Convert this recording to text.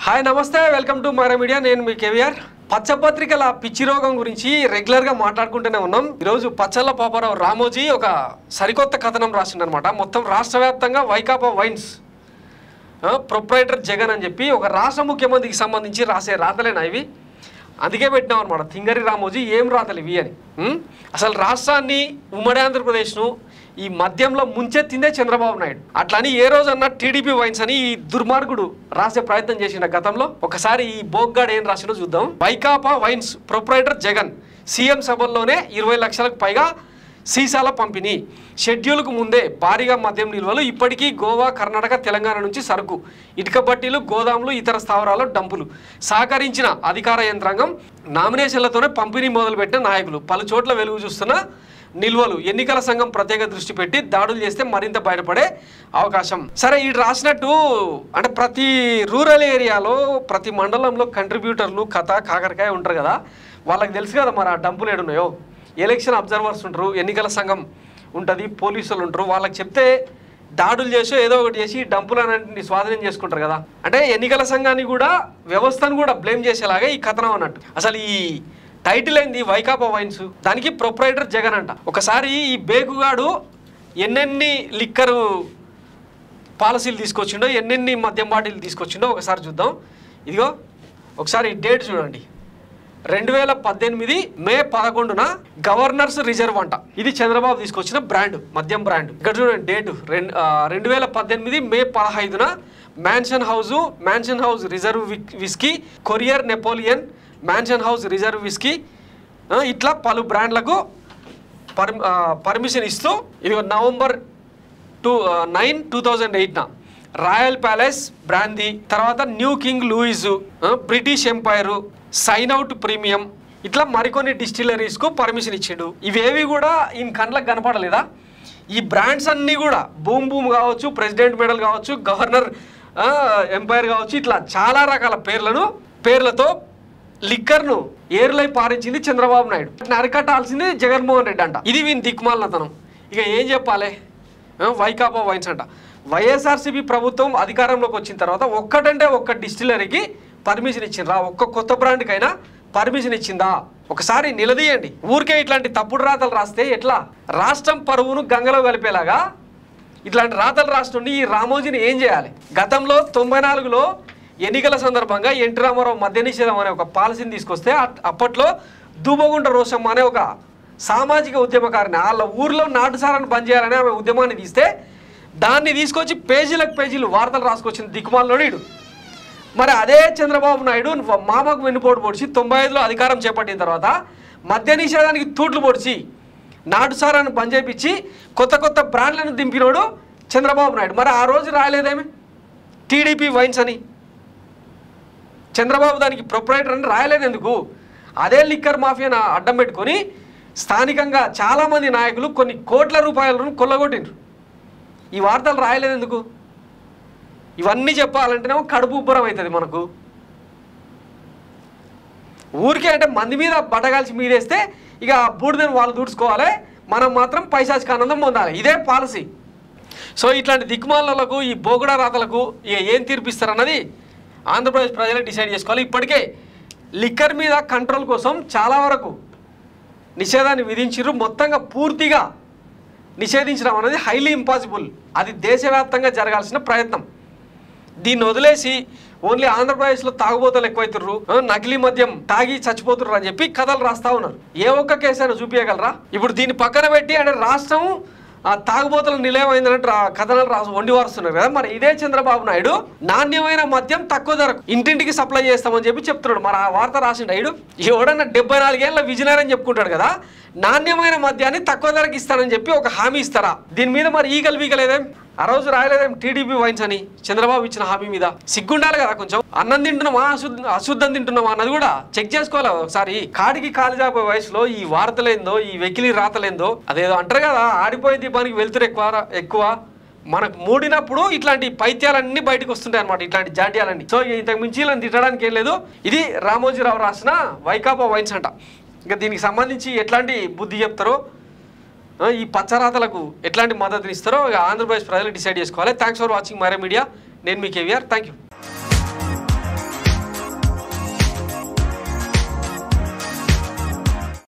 hi నమస్తే welcome to Mara media నేను మీ కేవీఆర్ పచ్చపత్రికల పిచ్చి రోగం గురించి రెగ్యులర్ గా మాట్లాడుకుంటూనే ఉన్నాం ఈ రోజు పచ్చళ్ళ పాపారావు రామోజీ ఒక సరికొత్త కథనం రాసిందన్నమాట మొత్తం రాష్ట్రవ్యాప్తంగా వైకాపా వైన్స్ ప్రొప్రైటర్ జగన్ అని చెప్పి ఒక రాష్ట్ర ముఖ్యమంత్రికి సంబంధించి రాసే రాతలేనా ఇవి అందుకే పెట్టినాం అనమాట తింగరి రామోజీ ఏం రాతలు ఇవి అని అసలు రాష్ట్రాన్ని ఉమ్మడి ఆంధ్రప్రదేశ్ను ఈ మద్యంలో ముంచెత్తిందే చంద్రబాబు నాయుడు అట్లని ఏ రోజన్నా టీడీపీ వైన్స్ అని ఈ దుర్మార్గుడు రాసే ప్రయత్నం చేసిన గతంలో ఒకసారి ఈ బోగ్గాడు ఏం రాసినో చూద్దాం వైకాపా వైన్స్ ప్రొప్రైటర్ జగన్ సీఎం సభల్లోనే 20 లక్షలకు పైగా సీసాల పంపిణీ షెడ్యూల్కు ముందే భారీగా మద్యం నిల్వలు ఇప్పటికీ గోవా కర్ణాటక తెలంగాణ నుంచి సరుకు ఇటుక బట్టీలు గోదాములు ఇతర స్థావరాలు డంపులు సహకరించిన అధికార యంత్రాంగం నామినేషన్లతోనే పంపిణీ మొదలుపెట్టిన నాయకులు పలు చోట్ల వెలుగు చూస్తున్న నిల్వలు ఎన్నికల సంఘం ప్రత్యేక దృష్టి పెట్టి దాడులు చేస్తే మరింత బయటపడే అవకాశం సరే ఈ రాసినట్టు అంటే ప్రతి రూరల్ ఏరియాలో ప్రతి మండలంలో కంట్రిబ్యూటర్లు కథ కాకరకాయ ఉంటారు కదా వాళ్ళకి తెలుసు కదా మరి ఆ డంపులు ఏడున్నాయో ఎలక్షన్ అబ్జర్వర్స్ ఉంటారు ఎన్నికల సంఘం ఉంటుంది పోలీసులు ఉంటారు వాళ్ళకి చెప్తే దాడులు చేసో ఏదో ఒకటి చేసి డంపులన్నింటినీ స్వాధీనం చేసుకుంటారు కదా అంటే ఎన్నికల సంఘాన్ని కూడా వ్యవస్థను కూడా బ్లేమ్ చేసేలాగా ఈ కథనం అన్నట్టు అసలు ఈ టైటిల్ అయింది వైకాపా వైన్స్ దానికి ప్రొప్రైటర్ జగన్ అంట ఒకసారి ఈ బేగుగాడు ఎన్నెన్ని లిక్కరు పాలసీలు తీసుకొచ్చిండో ఎన్నెన్ని మద్యం బాటిల్ తీసుకొచ్చిండో ఒకసారి చూద్దాం ఇదిగో ఒకసారి డేట్ చూడండి 2018 మే 11న గవర్నర్స్ రిజర్వ్ అంట ఇది చంద్రబాబు తీసుకొచ్చిన బ్రాండ్ మద్యం బ్రాండ్ ఇక్కడ చూడండి డేటు 2018 మే 15న Mansion House reserve whisky courier Napoleon Mansion House reserve whisky ఇట్లా పలు బ్రాండ్లకు పర్మిషన్ ఇస్తూ ఇది నవంబర్ 9, 2008న రాయల్ ప్యాలెస్ బ్రాందీ తర్వాత New King Louis British Empire sign out premium ఇట్లా మరికొన్ని డిస్టిలరీస్కు పర్మిషన్ ఇచ్చిండు ఇవేవి కూడా ఈయన కండ్లకు కనపడలేదా ఈ బ్రాండ్స్ అన్నీ కూడా బూమ్ కావచ్చు ప్రెసిడెంట్ మెడల్ కావచ్చు గవర్నర్ ఎంపైర్ కావచ్చు ఇట్లా చాలా రకాల పేర్లతో లిక్కర్ను ఏరులై పారించింది చంద్రబాబు నాయుడు అరికట్టాల్సింది జగన్మోహన్ రెడ్డి అంట ఇది వీని దిక్కుమాలతనం ఇక ఏం చెప్పాలి వైకాపా వైన్స్ అంట వైఎస్ఆర్సీపీ ప్రభుత్వం అధికారంలోకి వచ్చిన తర్వాత ఒక్కటంటే ఒక్క డిస్టిలరీకి పర్మిషన్ ఇచ్చిండ్రా ఒక్క కొత్త బ్రాండ్కైనా పర్మిషన్ ఇచ్చిందా ఒకసారి నిలదీయండి ఊరికే ఇట్లాంటి తప్పుడు రాతలు రాస్తే ఎట్లా రాష్ట్రం పరువును గంగలో కలిపేలాగా ఇట్లాంటి రాతలు రాస్తుండి ఈ రామోజీని ఏం చేయాలి గతంలో 94లో ఎన్నికల సందర్భంగా ఎన్టీ రామారావు మద్య నిషేధం అనే ఒక పాలసీని తీసుకొస్తే అప్పట్లో దూబగుంట రోషమ్మ అనే ఒక సామాజిక ఉద్యమకారిని వాళ్ళ ఊర్లో నాటుసారాన్ని బంద్ చేయాలనే ఆమె ఉద్యమాన్ని తీస్తే దాన్ని తీసుకొచ్చి పేజీలు వార్తలు రాసుకొచ్చింది దిక్కుమాలనోడు మరి అదే చంద్రబాబు నాయుడు మామకు వెన్నుపోటు పొడిచి 95లో అధికారం చేపట్టిన తర్వాత మద్య నిషేధానికి తూట్లు పొడిచి నాటుసారాన్ని బంద్ చేయించి కొత్త బ్రాండ్లను దింపినోడు చంద్రబాబు నాయుడు మరి ఆ రోజు రాయలేదేమి టీడీపీ వైన్స్ అని చంద్రబాబు దానికి ప్రొప్రైటర్ అని రాయలేదు ఎందుకు అదే లిక్కర్ మాఫియాను అడ్డం పెట్టుకొని స్థానికంగా చాలామంది నాయకులు కొన్ని కోట్ల రూపాయలను కొల్లగొట్టిండ్రు ఈ వార్తలు రాయలేదు ఎందుకు ఇవన్నీ చెప్పాలంటేనేమో కడుపు ఉబ్బరం అవుతుంది మనకు ఊరికే అంటే మంది మీద బట్టగాల్చి మీదేస్తే ఇక బూడిదని వాళ్ళు దూడ్చుకోవాలి మనం మాత్రం పైశాచిక ఆనందం పొందాలి ఇదే పాలసీ సో ఇట్లాంటి దిక్కుమాలకు ఈ బోగుడా రాతలకు ఇక ఏం తీర్పిస్తారన్నది ఆంధ్రప్రదేశ్ ప్రజలే డిసైడ్ చేసుకోవాలి ఇప్పటికే లిక్కర్ మీద కంట్రోల్ కోసం చాలా వరకు నిషేధాన్ని విధించారు మొత్తంగా పూర్తిగా నిషేధించడం అనేది హైలీ ఇంపాసిబుల్ అది దేశవ్యాప్తంగా జరగాల్సిన ప్రయత్నం దీన్ని వదిలేసి ఓన్లీ ఆంధ్రప్రదేశ్లో తాగుబోతలు ఎక్కువైతుర్రు నకిలీ మద్యం తాగి చచ్చిపోతుర్రు అని చెప్పి కథలు రాస్తా ఉన్నారు ఏ ఒక్క కేసు అయినా చూపించగలరా ఇప్పుడు దీన్ని పక్కన పెట్టి అంటే రాష్ట్రం తాగుబోతుల నిలయం అయిందన్నట్టు కథనాలు వండివారుస్తున్నారు కదా మరి ఇదే చంద్రబాబు నాయుడు నాణ్యమైన మద్యం తక్కువ ధరకు ఇంటింటికి సప్లై చేస్తామని చెప్పి చెప్తున్నాడు మరి ఆ వార్త రాసిండు నాయుడు ఎవడన్నా 74 ఏళ్ళ విజనరీ అని చెప్పుకుంటాడు కదా నాణ్యమైన మద్యాన్ని తక్కువ ధరకు ఇస్తానని చెప్పి ఒక హామీ ఇస్తారా దీని మీద మరి ఈగలు వీగలేదేం ఆ రోజు రాయలేదేం టీడీపీ వైన్స్ అని చంద్రబాబు ఇచ్చిన హామీ మీద సిగ్గుండాలి కదా కొంచెం అన్నం తింటున్నామా అశుద్ధం తింటున్నామా అన్నది కూడా చెక్ చేసుకోవాలి ఒకసారి కాడికి కాలిజాపోయే వయసులో ఈ వార్తలేందో ఈ వెకిలి రాతలేందో అదేదో అంటారు కదా ఆడిపోయే దీపానికి వెళ్తురు ఎక్కువ మనకు మూడినప్పుడు ఇట్లాంటి పైత్యాలన్నీ బయటకు వస్తుంటాయి అనమాట ఇట్లాంటి జాడ్యాలన్నీ సో ఇంతకు మించి ఇలా తిట్టడానికి ఏం లేదు ఇది రామోజీరావు రాసిన వైకాపా వైన్స్ అంట ఇంకా దీనికి సంబంధించి ఎట్లాంటి బుద్ధి చెప్తారో ఈ పచ్చరాతలకు ఎట్లాంటి మద్దతునిస్తారో ఆంధ్రప్రదేశ్ ప్రజలు డిసైడ్ చేసుకోవాలి thanks for watching Mara media నేను మీ కేవీఆర్ థ్యాంక్ యూ